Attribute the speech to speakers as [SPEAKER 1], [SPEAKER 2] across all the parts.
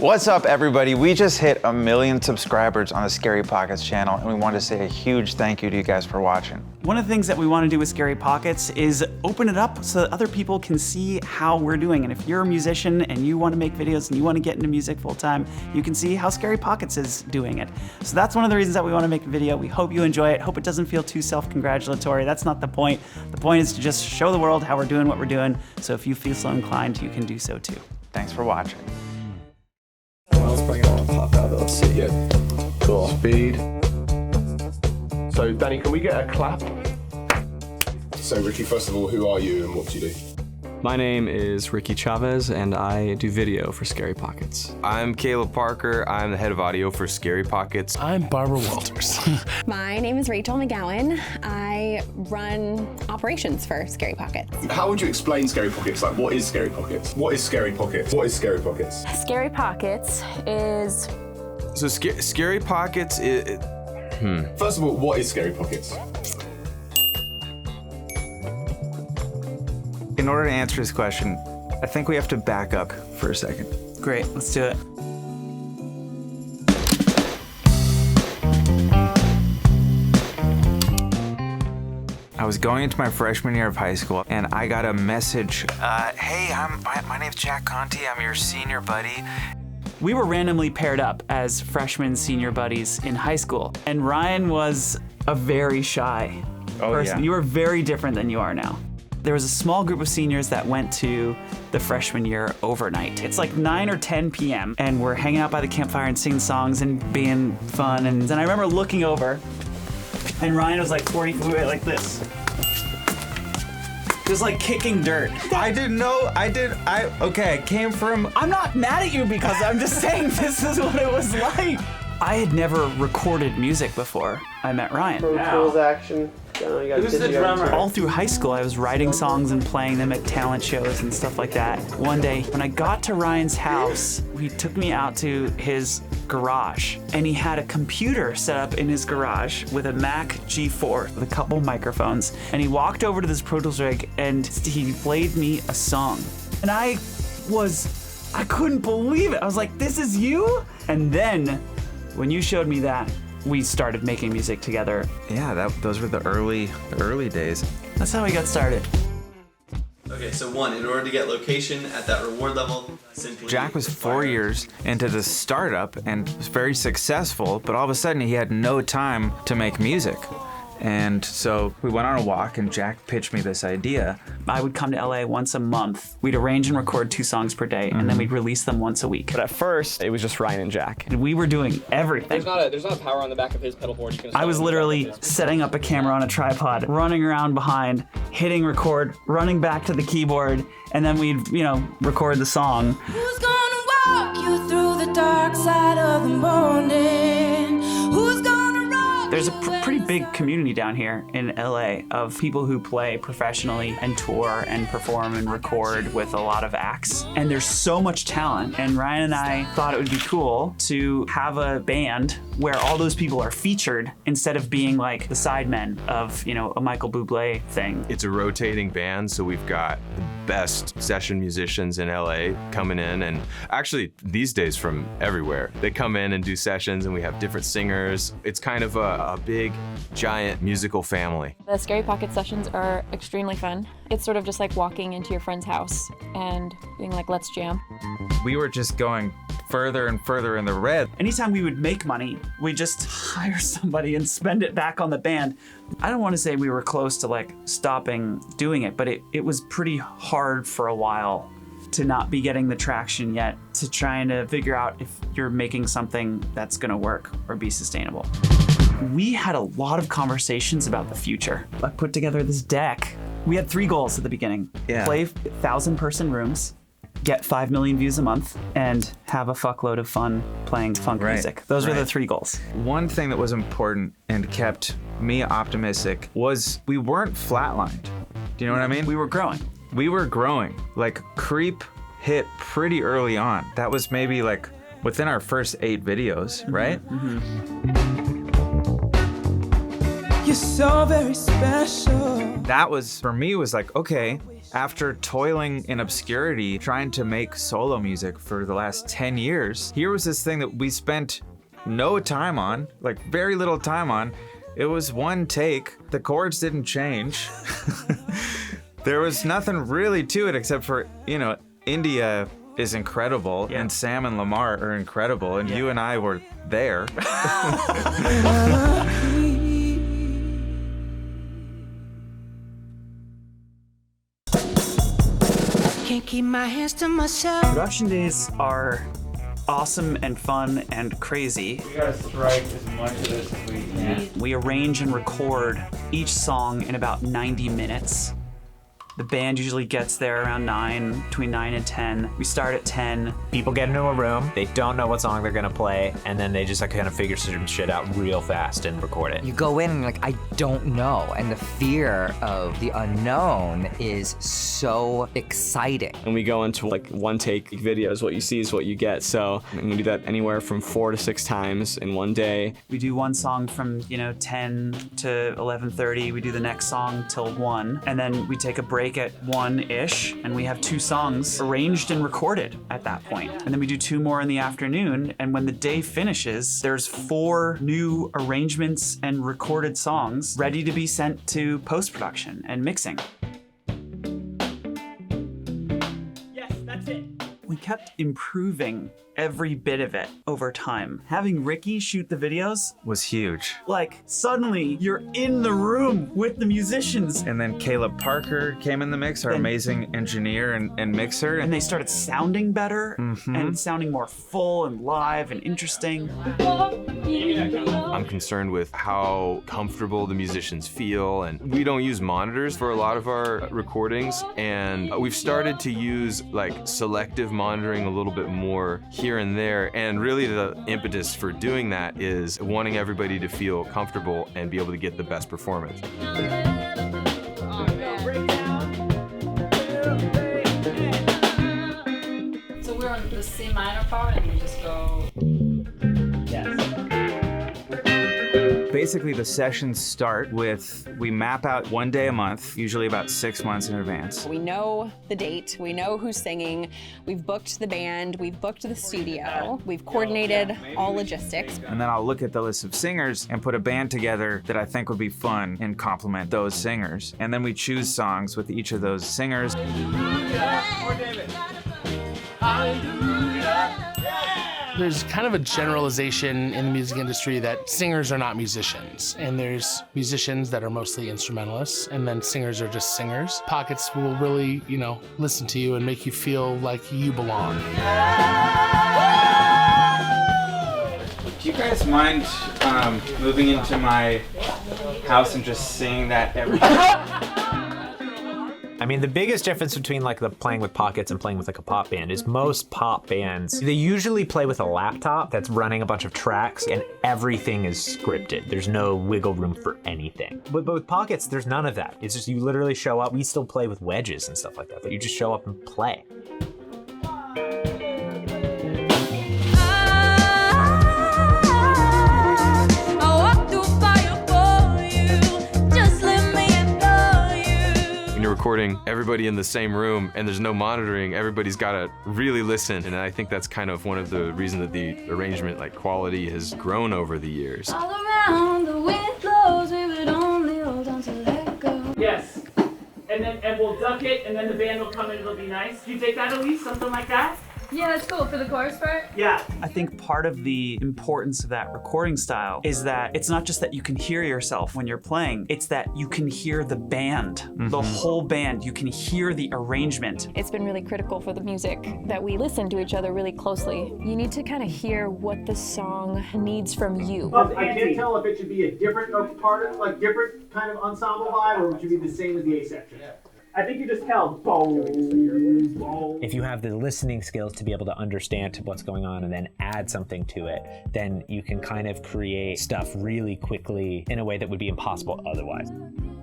[SPEAKER 1] What's up, everybody? We just hit 1 million subscribers on the Scary Pockets channel, and we want to say a huge thank you to you guys for watching.
[SPEAKER 2] One of the things that we want to do with Scary Pockets is open it up so that other people can see how we're doing. And if you're a musician and you want to make videos and you want to get into music full time, you can see how Scary Pockets is doing it. So that's one of the reasons that we want to make a video. We hope you enjoy it. Hope it doesn't feel too self-congratulatory. That's not the point. The point is to just show the world how we're doing what we're doing. So if you feel so inclined, you can do so too.
[SPEAKER 1] Thanks for watching.
[SPEAKER 3] Let's bring it on top out. Let's see. Yeah. Cool.
[SPEAKER 4] Speed. So, Danny, can we get a clap?
[SPEAKER 5] So, Ricky, first of all, who are you and what do you do?
[SPEAKER 3] My name is Ricky Chavez, and I do video for Scary Pockets.
[SPEAKER 6] I'm Caleb Parker. I'm the head of audio for Scary Pockets.
[SPEAKER 7] I'm Barbara Walters.
[SPEAKER 8] My name is Rachel McGowan. I run operations for Scary Pockets.
[SPEAKER 5] How would you explain Scary Pockets? Like, what is Scary Pockets? What is Scary Pockets? What is Scary Pockets?
[SPEAKER 8] Scary Pockets is...
[SPEAKER 6] So Scary Pockets is...
[SPEAKER 5] First of all, what is Scary Pockets?
[SPEAKER 1] In order to answer this question, I think we have to back up for a second.
[SPEAKER 2] Great, let's do it.
[SPEAKER 1] I was going into my freshman year of high school, and I got a message. Hey, my name's Jack Conti. I'm your senior buddy.
[SPEAKER 2] We were randomly paired up as freshman senior buddies in high school. And Ryan was a very shy person.
[SPEAKER 1] Yeah.
[SPEAKER 2] You were very different than you are now. There was a small group of seniors that went to the freshman year overnight. It's like 9 or 10 p.m. and we're hanging out by the campfire and singing songs and being fun. And then I remember looking over and Ryan was like 40 feet away like this. Just like kicking dirt.
[SPEAKER 1] I didn't know. Okay, it came from...
[SPEAKER 2] I'm not mad at you because I'm just saying this is what it was like. I had never recorded music before I met Ryan.
[SPEAKER 9] Pro Tools action.
[SPEAKER 2] Who's the drummer? All through high school, I was writing songs and playing them at talent shows and stuff like that. One day, when I got to Ryan's house, he took me out to his garage, and he had a computer set up in his garage with a Mac G4 with a couple microphones, and he walked over to this Pro Tools rig, and he played me a song. And I couldn't believe it. I was like, this is you? And then, when you showed me that, we started making music together.
[SPEAKER 1] Yeah, those were the early days.
[SPEAKER 2] That's how we got started.
[SPEAKER 10] Okay, so in order to get location at that reward level, simply...
[SPEAKER 1] Jack was 4 years into the startup and was very successful, but all of a sudden he had no time to make music. And so we went on a walk and Jack pitched me this idea.
[SPEAKER 2] I would come to LA once a month. We'd arrange and record 2 songs per day, and then we'd release them once a week.
[SPEAKER 3] But at first, it was just Ryan and Jack.
[SPEAKER 2] And we were doing everything.
[SPEAKER 9] There's not power on the back of his pedal board.
[SPEAKER 2] I was literally setting up a camera on a tripod, running around behind, hitting record, running back to the keyboard, and then we'd, record the song.
[SPEAKER 11] Who's gonna walk you through the dark side of the morning? Who's gonna
[SPEAKER 2] There's a pretty big community down here in LA of people who play professionally and tour and perform and record with a lot of acts. And there's so much talent. And Ryan and I thought it would be cool to have a band where all those people are featured instead of being like the sidemen of, a Michael Bublé thing.
[SPEAKER 6] It's a rotating band, so we've got the best session musicians in LA coming in, and actually these days from everywhere. They come in and do sessions, and we have different singers. It's kind of a big, giant musical family.
[SPEAKER 12] The Scary Pocket sessions are extremely fun. It's sort of just like walking into your friend's house and being like, let's jam.
[SPEAKER 1] We were just going further and further in the red.
[SPEAKER 2] Anytime we would make money, we just hire somebody and spend it back on the band. I don't want to say we were close to stopping doing it, but it was pretty hard for a while to not be getting the traction yet, to trying to figure out if you're making something that's gonna work or be sustainable. We had a lot of conversations about the future. I put together this deck. We had 3 goals at the beginning.
[SPEAKER 1] Yeah.
[SPEAKER 2] Play 1,000-person rooms, get 5 million views a month, and have a fuckload of fun playing funk music. Those were the 3 goals.
[SPEAKER 1] One thing that was important and kept me optimistic was we weren't flatlined. Do you know what I mean?
[SPEAKER 2] We were growing.
[SPEAKER 1] We were growing. Creep hit pretty early on. That was maybe within our first 8 videos, right?
[SPEAKER 11] You're so very special.
[SPEAKER 1] That was, for me, was okay, After toiling in obscurity, trying to make solo music for the last 10 years, here was this thing that we spent no time on, like very little time on. It was one take. The chords didn't change. There was nothing really to it except for, India is incredible, and Sam and Lamar are incredible, and you and I were there.
[SPEAKER 11] Can't keep my hands to myself.
[SPEAKER 2] Production days are awesome and fun and crazy.
[SPEAKER 1] We gotta strike as much of this as we can.
[SPEAKER 2] We arrange and record each song in about 90 minutes. The band usually gets there around 9, between 9 and 10. We start at 10.
[SPEAKER 7] People get into a room, they don't know what song they're gonna play, and then they just kind of figure some shit out real fast and record it.
[SPEAKER 13] You go in and I don't know, and the fear of the unknown is so exciting.
[SPEAKER 3] And we go into one take videos. What you see is what you get. So we do that anywhere from 4 to 6 times in one day.
[SPEAKER 2] We do one song from 10 to 11:30. We do the next song till 1, and then we take a break at 1-ish, and we have 2 songs arranged and recorded at that point. And then we do 2 more in the afternoon, and when the day finishes, there's 4 new arrangements and recorded songs ready to be sent to post-production and mixing. Yes, that's it. We kept improving every bit of it over time. Having Ricky shoot the videos
[SPEAKER 1] was huge.
[SPEAKER 2] Suddenly you're in the room with the musicians.
[SPEAKER 1] And then Caleb Parker came in the mix, our amazing engineer and mixer.
[SPEAKER 2] And they started sounding better and sounding more full and live and interesting.
[SPEAKER 6] I'm concerned with how comfortable the musicians feel, and we don't use monitors for a lot of our recordings, and we've started to use selective monitoring a little bit more here and there, and really the impetus for doing that is wanting everybody to feel comfortable and be able to get the best performance.
[SPEAKER 12] So we're on the C minor part and you just go...
[SPEAKER 1] Basically, the sessions start with, we map out 1 day a month, usually about 6 months in advance.
[SPEAKER 8] We know the date, we know who's singing, we've booked the band, we've booked the studio, we've coordinated all logistics.
[SPEAKER 1] And then I'll look at the list of singers and put a band together that I think would be fun and complement those singers. And then we choose songs with each of those singers.
[SPEAKER 14] There's kind of a generalization in the music industry that singers are not musicians, and there's musicians that are mostly instrumentalists, and then singers are just singers. Pockets will really, listen to you and make you feel like you belong.
[SPEAKER 1] Do you guys mind moving into my house and just singing that every time?
[SPEAKER 7] I mean, the biggest difference between the playing with pockets and playing with a pop band is most pop bands, they usually play with a laptop that's running a bunch of tracks and everything is scripted. There's no wiggle room for anything. But with pockets, there's none of that. It's just you literally show up. We still play with wedges and stuff like that, but you just show up and play.
[SPEAKER 6] Recording everybody in the same room and there's no monitoring, everybody's got to really listen, and I think that's kind of one of the reasons that the arrangement quality has grown over the years.
[SPEAKER 11] All around the wind blows, we would only hold on to let go.
[SPEAKER 2] Yes, and we'll duck it, and then the band will come in, it'll be nice. Do you take that, Elise? Something like that?
[SPEAKER 12] Yeah, that's cool. For the chorus part?
[SPEAKER 2] Yeah. I think part of the importance of that recording style is that it's not just that you can hear yourself when you're playing, it's that you can hear the band, the whole band. You can hear the arrangement.
[SPEAKER 12] It's been really critical for the music that we listen to each other really closely. You need to kind of hear what the song needs from you.
[SPEAKER 15] I can't tell if it should be a different part, different kind of ensemble vibe, or it should be the same as the A section. I think you just held bow.
[SPEAKER 7] If you have the listening skills to be able to understand what's going on and then add something to it, then you can kind of create stuff really quickly in a way that would be impossible otherwise.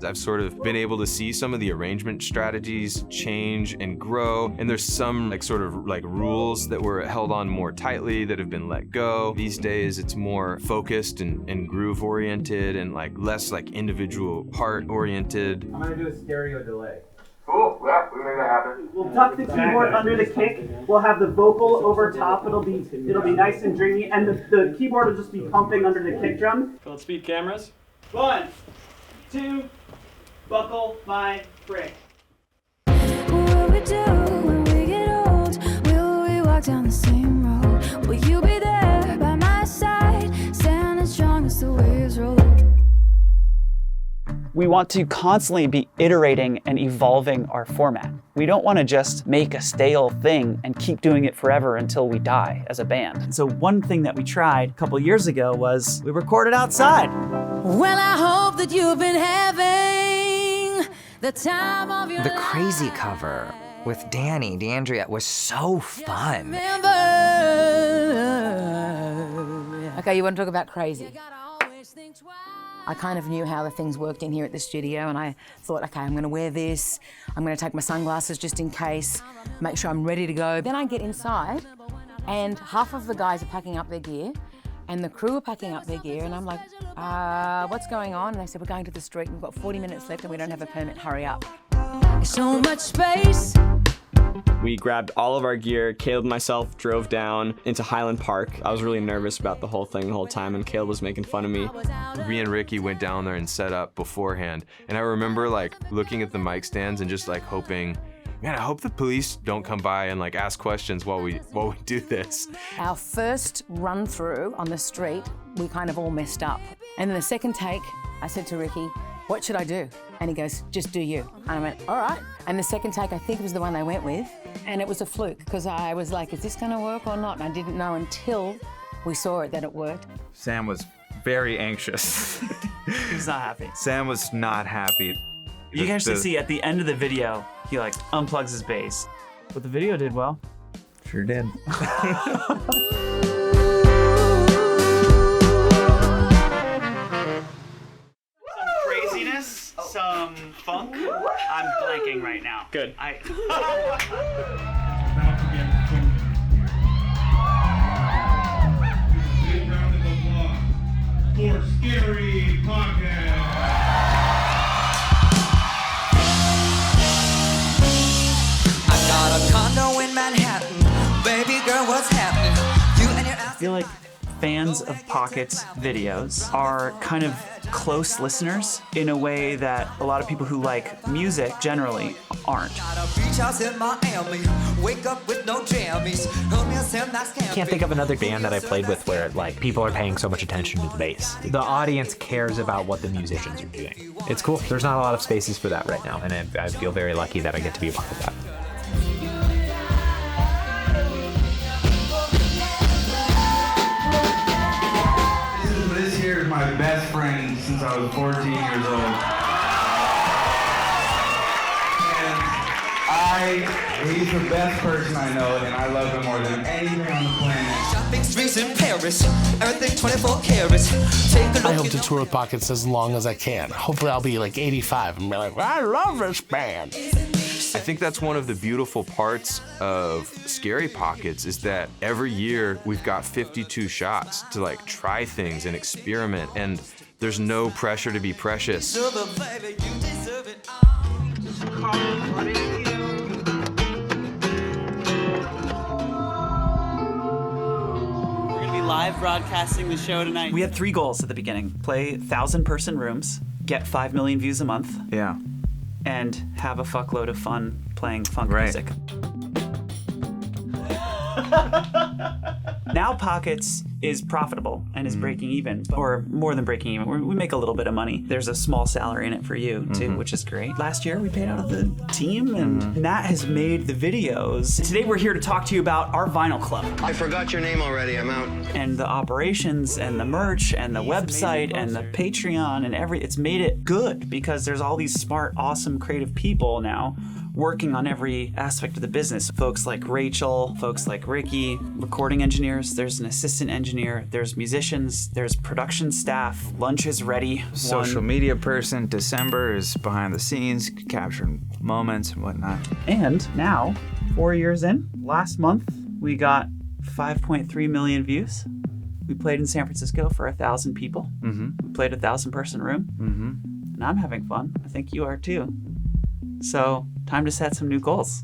[SPEAKER 6] I've sort of been able to see some of the arrangement strategies change and grow, and there's some rules that were held on more tightly that have been let go. These days it's more focused and groove oriented and less individual part oriented.
[SPEAKER 15] I'm gonna do a stereo delay.
[SPEAKER 5] Cool. Yeah,
[SPEAKER 4] make that happen.
[SPEAKER 15] We'll tuck the keyboard under the kick. We'll have the vocal over top. It'll be nice and dreamy, and the keyboard will just be pumping under the kick drum.
[SPEAKER 9] Full speed cameras.
[SPEAKER 15] 1, 2, buckle my brick.
[SPEAKER 11] What we do when we get old? Will we walk down the same road? Will you be there by my side, standing strong as the waves roll?
[SPEAKER 2] We want to constantly be iterating and evolving our format. We don't want to just make a stale thing and keep doing it forever until we die as a band. And so one thing that we tried a couple years ago was we recorded outside.
[SPEAKER 11] Well, I hope that you've been having the time of your
[SPEAKER 13] The Crazy cover with D'Andrea was so fun.
[SPEAKER 16] Okay, you want to talk about Crazy? I kind of knew how the things worked in here at the studio, and I thought, okay, I'm gonna wear this, I'm gonna take my sunglasses just in case, make sure I'm ready to go. Then I get inside, and half of the guys are packing up their gear, and the crew are packing up their gear, and I'm like, what's going on? And they said, we're going to the street, we've got 40 minutes left, and we don't have a permit, hurry up.
[SPEAKER 11] So much space.
[SPEAKER 3] We grabbed all of our gear. Caleb and myself drove down into Highland Park. I was really nervous about the whole thing the whole time, and Caleb was making fun of me.
[SPEAKER 6] Me and Ricky went down there and set up beforehand. And I remember like looking at the mic stands and just like hoping, man, I hope the police don't come by and like ask questions while we do this.
[SPEAKER 16] Our first run through on the street, we kind of all messed up. And then the second take, I said to Ricky, what should I do? And he goes, just do you. And I went, all right. And the second take, I think it was the one they went with. And it was a fluke, because I was like, is this gonna work or not? And I didn't know until we saw it that it worked.
[SPEAKER 1] Sam was very anxious.
[SPEAKER 2] He's not happy.
[SPEAKER 1] Sam was not happy.
[SPEAKER 2] You can actually see at the end of the video, he like unplugs his bass. But the video did well.
[SPEAKER 1] Sure did.
[SPEAKER 2] Craziness, some funk. I'm blanking right now.
[SPEAKER 3] Good.
[SPEAKER 17] For Scary Podcast.
[SPEAKER 11] I got a condo in Manhattan. Baby girl, what's happening? You and your
[SPEAKER 2] I feel like fans of Pocket's videos are kind of close listeners in a way that a lot of people who like music generally aren't.
[SPEAKER 7] Can't think of another band that I played with where like people are paying so much attention to the bass. The audience cares about what the musicians are doing. It's cool. There's not a lot of spaces for that right now, and I feel very lucky that I get to be a part of that.
[SPEAKER 17] This here is my best friend since I was 14 years old. And he's the best person I know, and I love him more than anything on the planet.
[SPEAKER 11] Shopping streets in Paris, everything 24 carats.
[SPEAKER 14] I hope to tour with Pockets as long as I can. Hopefully I'll be like 85 and be like, I love this band.
[SPEAKER 6] I think that's one of the beautiful parts of Scary Pockets is that every year we've got 52 shots to like try things and experiment, and there's no pressure to be precious.
[SPEAKER 18] Live broadcasting the show tonight.
[SPEAKER 2] We had 3 goals at the beginning. Play 1,000-person rooms, get 5 million views a month.
[SPEAKER 1] Yeah.
[SPEAKER 2] And have a fuckload of fun playing funk music. Now Pockets is profitable and is breaking even, or more than breaking even. We make a little bit of money. There's a small salary in it for you too, which is great. Last year we paid out of the team, and that has made the videos. Today we're here to talk to you about our vinyl club.
[SPEAKER 19] I forgot your name already, I'm out.
[SPEAKER 2] And the operations and the merch and the website and the Patreon and it's made it good because there's all these smart, awesome, creative people now working on every aspect of the business. Folks like Rachel, folks like Ricky, recording engineers, there's an assistant engineer, there's musicians, there's production staff, lunch is ready.
[SPEAKER 1] Social media person, December is behind the scenes, capturing moments and whatnot.
[SPEAKER 2] And now, 4 years in, last month, we got 5.3 million views. We played in San Francisco for 1,000 people. We played a 1,000-person room. And I'm having fun. I think you are too. So time to set some new goals.